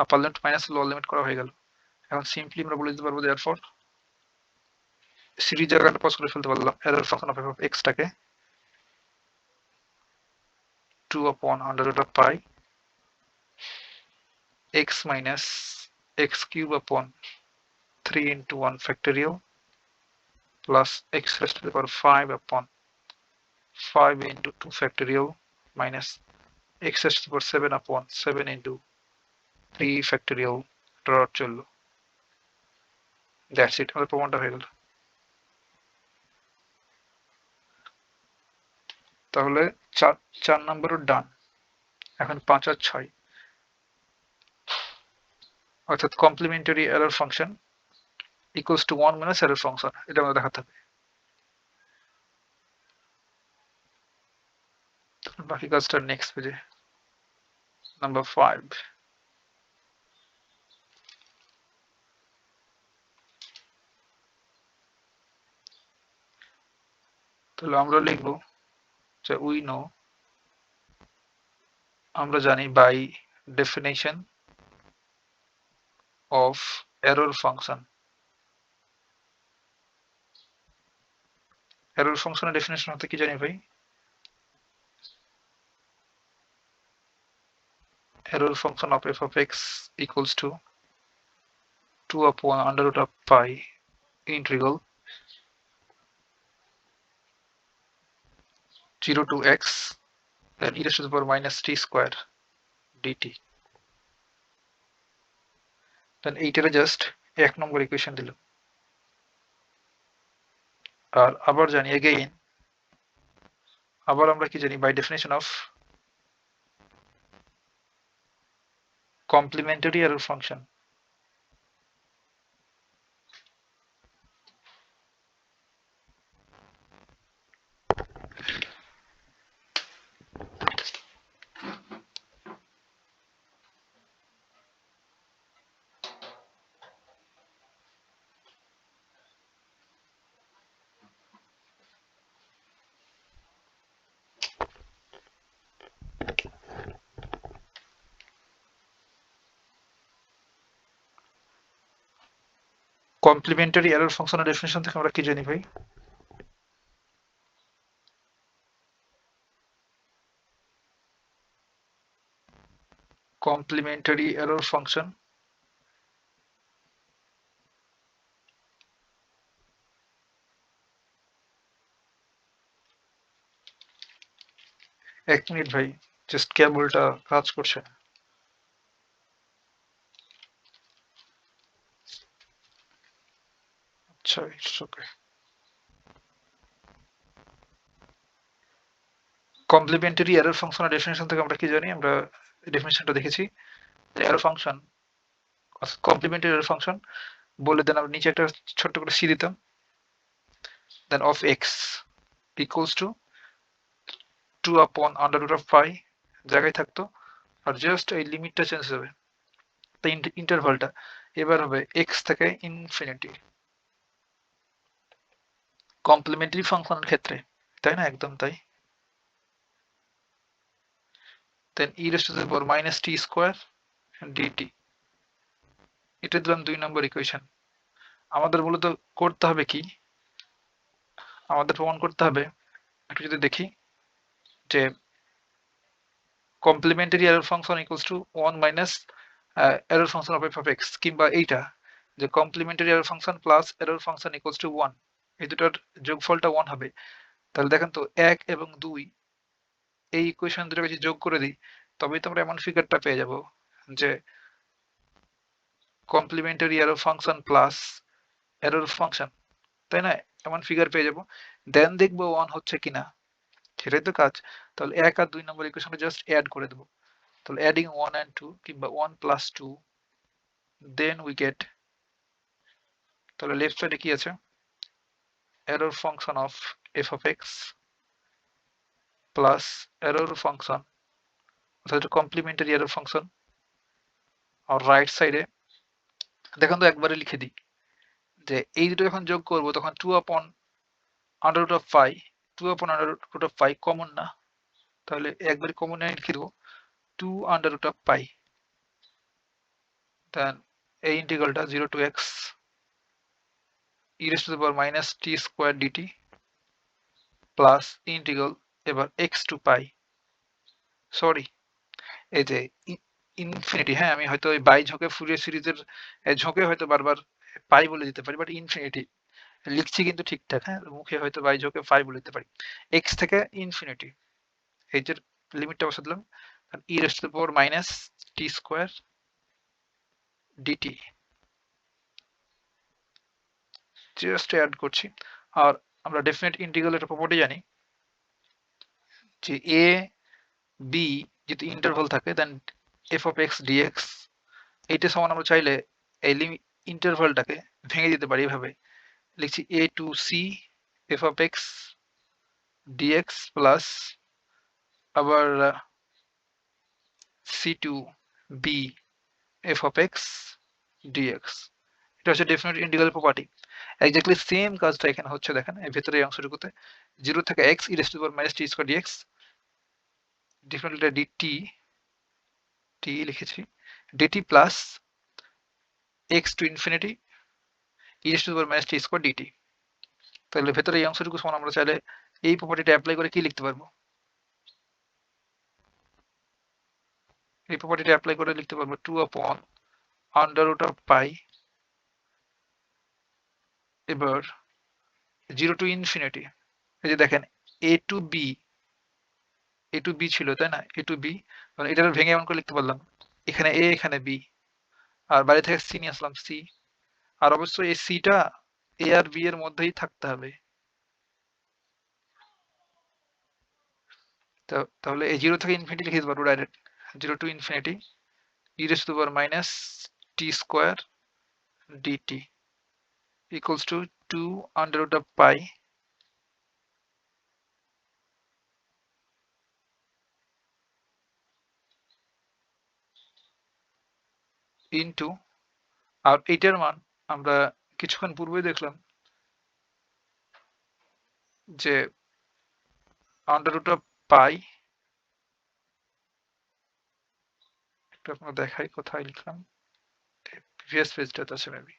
upper limit minus lower limit করা হয়ে গেল। এখন সিম্পলি আমরা বলে দিতে পারবো therefore সিরিজ জায়গাটা পজ করে ফেলতে পারলাম error function of f of x টাকে 2 upon under root of pi x minus x cube upon 3 into 1 factorial plus x raised to the power 5 upon 5 into 2 factorial minus x raised to the power 7 upon 7 into 3 factorial dot চললো। That's it, আমাদের প্রমাণটা হয়ে গেল। তাহলে 4 নম্বরও ডান। এখন 5 আর 6, অর্থাৎ complementary error function equals to 1 minus error function, এটা আমাদের দেখাতে হবে। বাকি কাজটা নেক্সট পেজে। নাম্বার 5, তাহলে আমরা লিখবো যে উই নো, আমরা জানি by definition of error function. Error ফাংশনের ডেফিনেশন হতে কি জানি ভাই? Error function of f of x equals to 2 upon under root of pi integral 0 to x then e raised to the power minus t square dt. then এইটারে just 1 number equation দিল। আর আবার জানি again, আবার আমরা কি জানি by definition of complementary error function. Complementary error ফাংশনের ডেফিনেশন থেকে আমরা কি জানি ভাই? কমপ্লিমেন্টারি এরর ফাংশন এক মিনিট ভাই, জাস্ট কেবলটা কাজ করছে। আচ্ছা, ইটস ওকে। কমপ্লিমেন্টারি এরর ফাংশনের ডেফিনেশন থেকে আমরা কি জানি? আমরা ডেফিনেশনটা দেখেছি। Error function, complementary error function বলে দেন আমরা নিচে একটা ছোট্ট করে সি দিতাম, দেন of x equals to 2 upon under root of pi জায়গায় থাকতো, আর জাস্ট এই লিমিটটা চেঞ্জ হবে, তাই ইন্টারভালটা এবার হবে এক্স থেকে ইনফিনিটি। কমপ্লিমেন্টারি ফাংশনের ক্ষেত্রে, তাই না? একদম তাই। Then e raise to the power minus t square dt, এটা দিলাম 2 নম্বর ইকুয়েশন। আমাদের মূলত করতে হবে কি? আমাদের প্রমাণ করতে হবে, একটু যদি দেখি যে complementary error function equals to 1 minus error function of F of x, কিংবা এইটা যে complementary error function plus error function equals to 1, এই দুটোর যোগফলটা 1 হবে। তাহলে দেখেন তো 1 এবং 2 এই ইকুয়েশন দুটো যদি যোগ করে দিই তবেই তো আমরা এমন ফিগারটা পেয়ে যাব যে complementary error function plus error function, তাই না? এমন ফিগার পেয়ে যাব। দেন দেখবো 1 হচ্ছে কিনা, সেটাই তো কাজ। তাহলে 1 আর 2 নম্বর ইকুয়েশনটা জাস্ট অ্যাড করে দেব। তাহলে অ্যাডিং 1 and 2 কিংবা 1 plus 2, দেন উই গেট, তাহলে লেফট সাইডে কি আছে? Error function of F of x plus error function, অর্থাৎ কমপ্লিমেন্টারি এরর ফাংশন। আর রাইট সাইডে দেখেন তো একবারে লিখে দিই যে এই দুটো যখন যোগ করব তখন 2 upon under root of pi, 2 upon under root of pi common না, তাহলে একবারে কমন নিয়ে লিখে দেবো 2 under root of pi, দেন এই ইন্টিগ্রালটা 0 to x e raised to the power minus t square dt plus integral এবার x to pi, সরি এই যে ইনফিনিটি, হ্যাঁ আমি হয়তো ওই বাই ঝোঁকে ফুরিয়ার সিরিজের ঝোঁকে হয়তো বারবার পাই বলে দিতে পারি, বাট ইনফিনিটি লিখছি কিন্তু ঠিকঠাক, হ্যাঁ মুখে হয়তো বাই ঝোঁকে পাই বলে দিতে পারি। এক্স থেকে ইনফিনিটি এই যে লিমিটটা বসে দিলাম, e raise to the power minus t square dt just add করছি। আর আমরা ডেফিনেট ইন্টিগ্রালের প্রপার্টি জানি যে এ বি যদি ইন্টারভাল থাকে দেন এফ অফ এক্স ডিএক্স এইটা সমান আমরা চাইলে এই ইন্টারভালটাকে ভেঙে দিতে পারি এভাবে, লিখছি a to c f of x dx plus আবার c to b f of x dx. এটা হচ্ছে definite integral property. Exactly same কাজটা এখানে হচ্ছে, দেখেন এই ভেতরে এই অংশটুকুতে 0 থেকে x e raised to the power minus t square dx, ডিফারেন্টটা dt t লিখেছি, dt plus x to infinity e raised to the power minus t square dt। তাহলে ভেতরে এই অংশটুকু সমান আমরা চাইলে এই প্রপার্টিটা অ্যাপ্লাই করে কি লিখতে পারবো, এই প্রপার্টিটা অ্যাপ্লাই করে লিখতে পারবো 2 upon under root of pi, এবার 0 টু ইনফিনিটি, এই যে দেখেন a টু b ছিল তাই না, a টু b, মানে এটা ভেঙে এমন করে লিখতে পারলাম এখানে a এখানে b, আর বাইরে থেকে c নিয়ে আসলাম c, আর অবশ্যই এই সিটা এ আর বি এর মধ্যেই থাকতে হবে। তাহলে এই 0 থেকে ইনফিনিটি লিখে দিতে পারবো direct, 0 to infinity e raised to the power minus t square dt equals to 2 under root of pi into, আর এইটার মান আমরা কিছুক্ষণ পূর্বেই দেখলাম যে under root of pi, একটু আপনাকে দেখাই কোথায় লিখলাম, প্রিভিয়াস পেজটাতে আছে মেবি,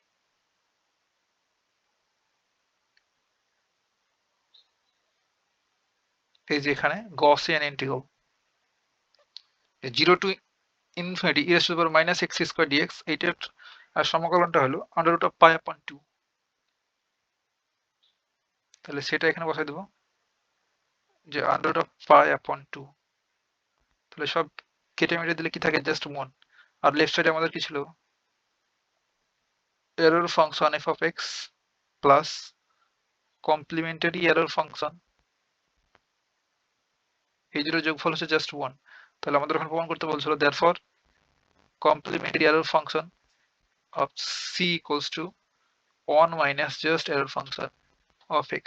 এই যে এখানে Gaussian integral 0 to infinity e raised to the power minus x square dx, এইটার সমাকলনটা হলো under root of pi upon 2। তাহলে সেটা এখানে বসাই দেবো যে under root of pi upon 2, তাহলে সব কেটে মেটে দিলে কি থাকে জাস্ট 1। আর লেফট সাইডে আমাদের কি ছিল, error function f of x plus complementary error function, এই দুটোর যোগফল হচ্ছে জাস্ট 1। তাহলে আমাদের এখন প্রমাণ করতে বলছিল therefore complementary error function of c equals to 1 minus just error function of x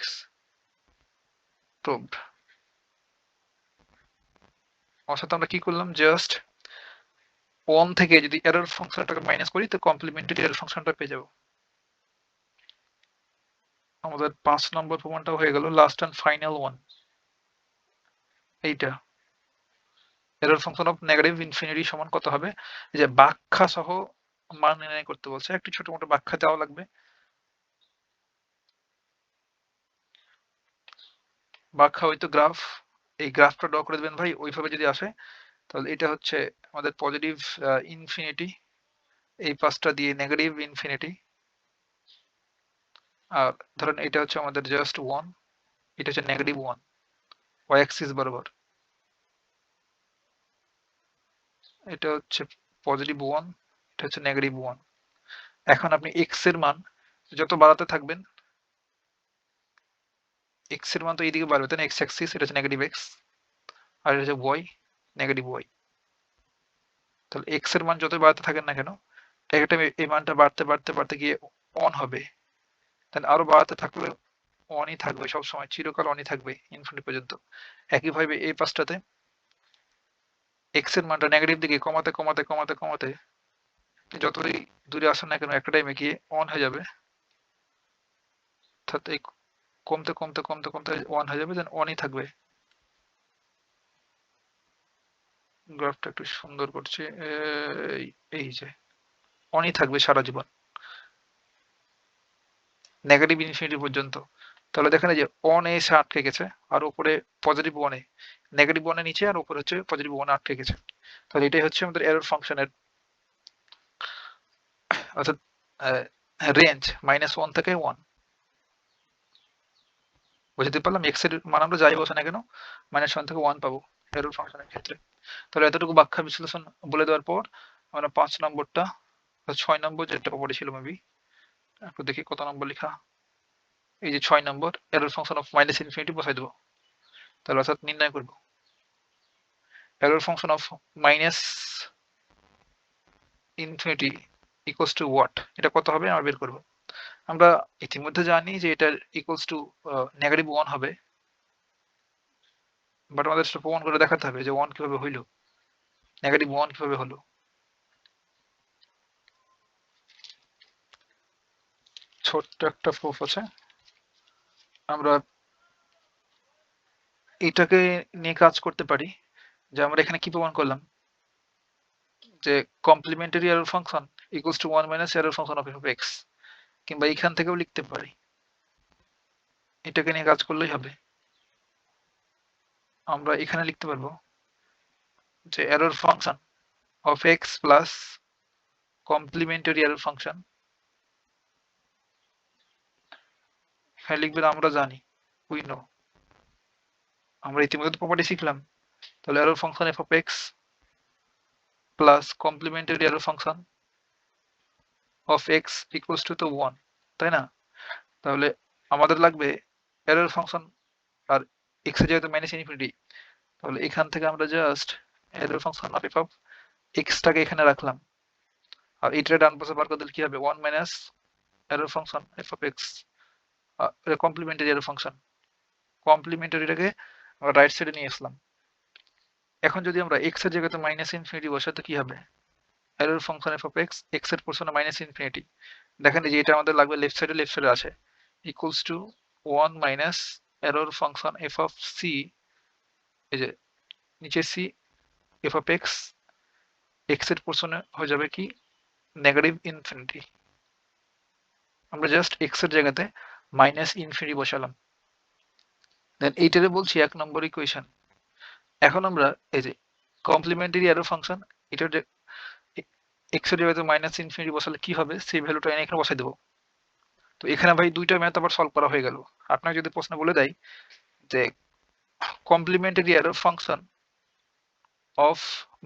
proved। অর্থাৎ আমরা কি করলাম, জাস্ট 1 থেকে যদি এরর ফাংশনটাকে মাইনাস করি তো কমপ্লিমেন্টারি এরর ফাংশনটা পেয়ে যাব। আমাদের 5 নম্বর প্রমাণটা হয়ে গেল, লাস্ট এন্ড ফাইনাল ওয়ান এইটা। Error function of negative infinity সমান কত হবে, যে ব্যাখ্যা সহ মান নির্ণয় করতে বলছে, একটু ছোট মোটো ব্যাখ্যা দেওয়া লাগবে। ব্যাখ্যা হয়তো গ্রাফ, এই গ্রাফটা ড্র করে দেবেন ভাই, ওইভাবে যদি আসে তাহলে এটা হচ্ছে আমাদের পজিটিভ ইনফিনিটি, এই পাশটা দিয়ে নেগেটিভ ইনফিনিটি, আর ধরেন এটা হচ্ছে আমাদের জাস্ট 1, এটা হচ্ছে নেগেটিভ 1 ওয়াই অ্যাক্সিস বরাবর, এটা হচ্ছে পজিটিভ 1, এটা হচ্ছে নেগেটিভ 1। এখন আপনি এক্স এর মান যত বাড়াতে থাকবেন, এক্স এর মান তো এইদিকে বাড়বে তাই না, এক্স অ্যাক্সিস, এটা হচ্ছে নেগেটিভ এক্স, আর এটা হচ্ছে ওয়াই নেগেটিভ ওয়াই। তাহলে এক্স এর মান যত বাড়াতে থাকেন না কেন, একটা এই মানটা বাড়তে বাড়তে বাড়তে গিয়ে অন হবে, তাহলে আরো বাড়াতে থাকলে অনই থাকবে, সবসময় চিরকাল অনই থাকবে ইনফিনিটি পর্যন্ত। একইভাবে এই পাশটাতে এক্স এর মানটা নেগেটিভ দিকে কমাতে কমাতে কমাতে কমাতে যতই দূরে আসেন না কেন একটা টাইমে গিয়ে অন হয়ে যাবে, অর্থাৎ এই কমতে কমতে কমতে কমতে অন হয়ে যাবে, দেন অনই থাকবে। গ্রাফটা একটু সুন্দর করছে, এই যে অনই থাকবে সারা জীবন নেগেটিভ ইনফিনিটি পর্যন্ত। তাহলে দেখেন যে অন এ এসে আটকে গেছে, আর উপরে পজিটিভ ওয়ানে, নেগেটিভ ওয়ানের নিচে আর উপরে হচ্ছে পজিটিভ ওয়ানে আটকে গেছে। তাহলে এটাই হচ্ছে আমাদের এরর ফাংশনের অর্থাৎ রেঞ্জ -1 থেকে 1। বুঝতে পারলাম, এক্স এর মান আমরা যাই বসে না কেন -1 থেকে 1 পাবো এরর ফাংশনের ক্ষেত্রে। তাহলে এতটুকু ব্যাখ্যা বিশ্লেষণ বলে দেওয়ার পর আমরা 5 নম্বরটা 6 নম্বর যেটা উপরে ছিল মেবি, একটু দেখি কত নম্বর লেখা। এই যে 6 নম্বর, error function of minus infinity বসাই দেবো। তাহলে অর্থাৎ নির্ণয় করব error function of minus infinity equals to what, এটা কত হবে আমরা বের করব। আমরা ইতিমধ্যে জানি যে এটা ইকুয়ালস টু -1 হবে, বাট আমাদের সেটা প্রমাণ করে দেখাতে হবে যে 1 কিভাবে হইল, -1 কিভাবে হলো। ছোট্ট একটা প্রুফ আছে, আমরা এটাকে নিয়ে কাজ করতে পারি। যে আমরা এখানে কি প্রমাণ করলাম, যে complementary error function equals to 1 minus error function of x, কিংবা এখান থেকেও লিখতে পারি। এটাকে নিয়ে কাজ করলেই হবে। আমরা এখানে লিখতে পারবো যে error function of x plus complementary error function, এখানে লিখবেন আমরা জানি, উই নো, আমরা ইতিমধ্যে প্রপার্টি শিখলাম। তাহলে error function F of x plus complementary error function of x equals to তো 1, তাই না? তাহলে আমাদের লাগবে এরর ফাংশন, আর এক্স এর যেহেতু মাইনাস ইনফিনিটি, তাহলে এখান থেকে আমরা just error function of F of এক্সটাকে এখানে রাখলাম, আর এইটা ডান পাশে বার করে দিলে কি হবে, 1 minus error function F of x complementary error function, কমপ্লিমেন্টারিটাকে আমরা রাইট সাইডে নিয়ে আসলাম। এখন যদি আমরা এক্স এর জায়গাতে মাইনাস ইনফিনিটি বসাই তো কি হবে, error function F of x, x এর পোর্শনে মাইনাস ইনফিনিটি, দেখেন যে এটা আমাদের লাগবে লেফট সাইডে আছে, equals to 1 minus error function F of c, এই যে নিচে c f of x, x এর পোর্শনে হয়ে যাবে কি নেগেটিভ ইনফিনিটি। আমরা জাস্ট এক্স এর জায়গাতে মাইনাস ইনফিনিটি বসালাম। দেন এইটারে বলছি 1 নম্বর ইকুয়েশন। এখন আমরা এই যে কমপ্লিমেন্টারি এরর ফাংশন, এটার যে এক্স এর জায়গাতে মাইনাস ইনফিনিটি বসালে কি হবে, সেই ভ্যালুটা এনে এখানে বসাই দেবো। তো এখানে ভাই দুইটা ম্যাথ আবার সলভ করা হয়ে গেল। আপনাকে যদি প্রশ্ন বলে দেয় যে complementary error function of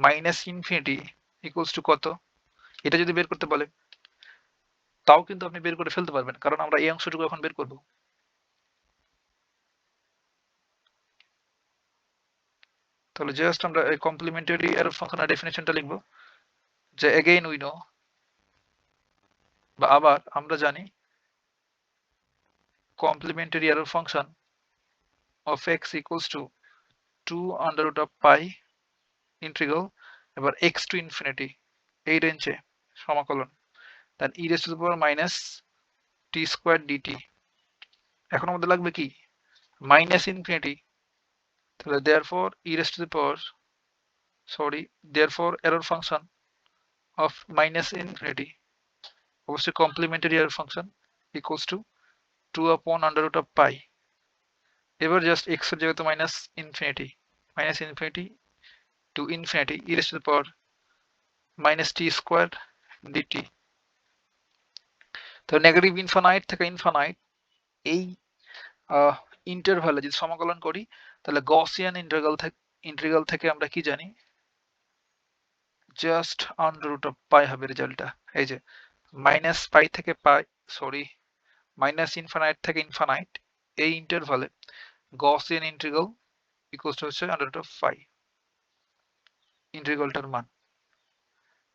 minus infinity equals to কত, এটা যদি বের করতে বলে, তাও কিন্তু আপনি বের করে ফেলতে পারবেন, কারণ আমরা এই অংশটুকু এখন বের করব। তাহলে জাস্ট আমরা এই কমপ্লিমেন্টারি এরর ফাংশনের ডেফিনেশনটা লিখব, যে এগেইন উই নো, বা আবার আমরা জানি complementary error function of x equals to 2 under root of pi integral, এবার এক্স টু ইনফিনিটি এই রেঞ্জে সমাকলন, then e raise to the power minus t square dt. এখন আমাদের লাগবে কি মাইনাস ইনফিনিটি, তাহলে therefore e raise to the power therefore error function of minus infinity, অবশ্যই complementary error function equals to 2 আপন আন্ডার রুট অফ পাই। এবার just x এর জায়গাতে minus infinity to infinity e raise to the power minus t square dt. তো negative infinite থেকে infinite এই ইন্টারভালে যদি সমাকলন করি, তাহলে গসিয়ান ইন্টিগ্রাল থেকে আমরা কি জানি, just under root of pi হবে রেজাল্টটা। এই যে মাইনাস পাই থেকে পাই, মাইনাস ইনফানাইট থেকে ইনফানাইট, এই ইন্টারভালে গসিয়ান ইন্টিগ্রাল ইকুয়ালস টু হচ্ছে আন্ডার রুট অফ পাই ইন্টিগ্রালটার মান।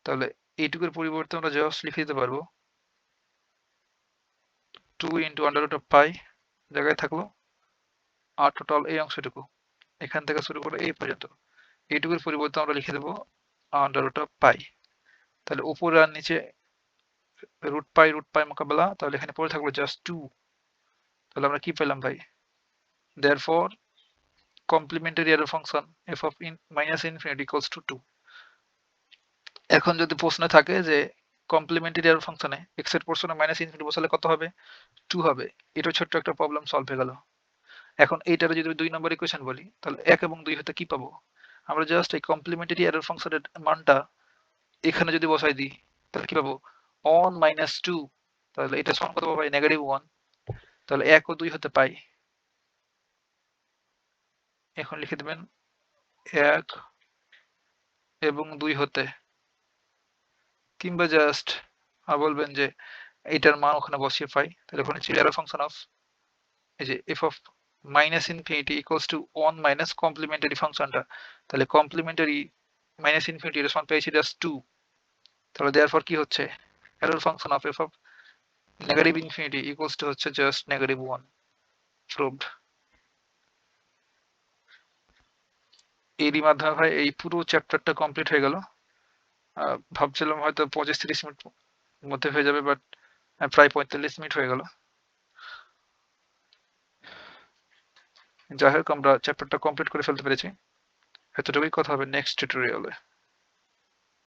তাহলে এইটুকুর পরিবর্তে আমরা জাস্ট লিখে দিতে পারবো 2 into under root of pi, জায়গায় থাকলো আর টোটাল এই অংশটুকু এখান থেকে শুরু করে এই পর্যন্ত, এইটুকুর পরিবর্তে আমরা লিখে দেবো আন্ডার রুট অফ পাই। তাহলে উপরে আর নিচে রুট পাই মোকাবেলা, তাহলে এখানে পড়ে থাকলো জাস্ট 2। তাহলে আমরা কি পেলাম ভাই, therefore complementary error function F of minus infinity equals to 2। এখন যদি প্রশ্ন থাকে যে কমপ্লিমেন্টারি এরর ফাংশনে এক্স এর পোর্শনে মাইনাস ইনফিনিটি বসালে কত হবে, 2 হবে। এটা ছোট্ট একটা প্রবলেম সলভ হয়ে গেল। এখন এইটারে যদি 2 নম্বর ইকুয়েশন বলি, তাহলে 1 এবং 2 হতে কি পাবো, আমরা জাস্ট এই কমপ্লিমেন্টারি এরর ফাংশনের মানটা এখানে যদি বসাই দিই, তাহলে কি পাবো 1 মাইনাস 2, তাহলে এটা সমান কত পাবো, নেগেটিভ 1। তাহলে 1 ও 2 হতে পাই, এখন লিখে দেবেন 1 এবং 2 হতে, কিংবা জাস্ট আর বলবেন যে এইটার মান ওখানে বসিয়ে পাই, তাহলে ওখানে ছিল এরর ফাংশন অফ এই যে f of minus infinity equals to 1 minus complementary ফাংশনটা, তাহলে কমপ্লিমেন্টারি মাইনাস ইনফিনিটি এর সমান পেয়েছি জাস্ট 2, তাহলে দেয়ারফর কি হচ্ছে error function of F of negative infinity equals to হচ্ছে জাস্ট নেগেটিভ 1, প্রুভড। এরই মাধ্যমে ভাই এই পুরো চ্যাপ্টারটা কমপ্লিট হয়ে গেল। ভাবছিলাম হয়তো 25-30 মিনিট মধ্যে হয়ে যাবে, বাট প্রায় 45 মিনিট হয়ে গেল। যাই হোক আমরা চ্যাপ্টারটা কমপ্লিট করে ফেলতে পেরেছি। এতটুকুই, কথা হবে নেক্সট টিউটোরিয়ালে।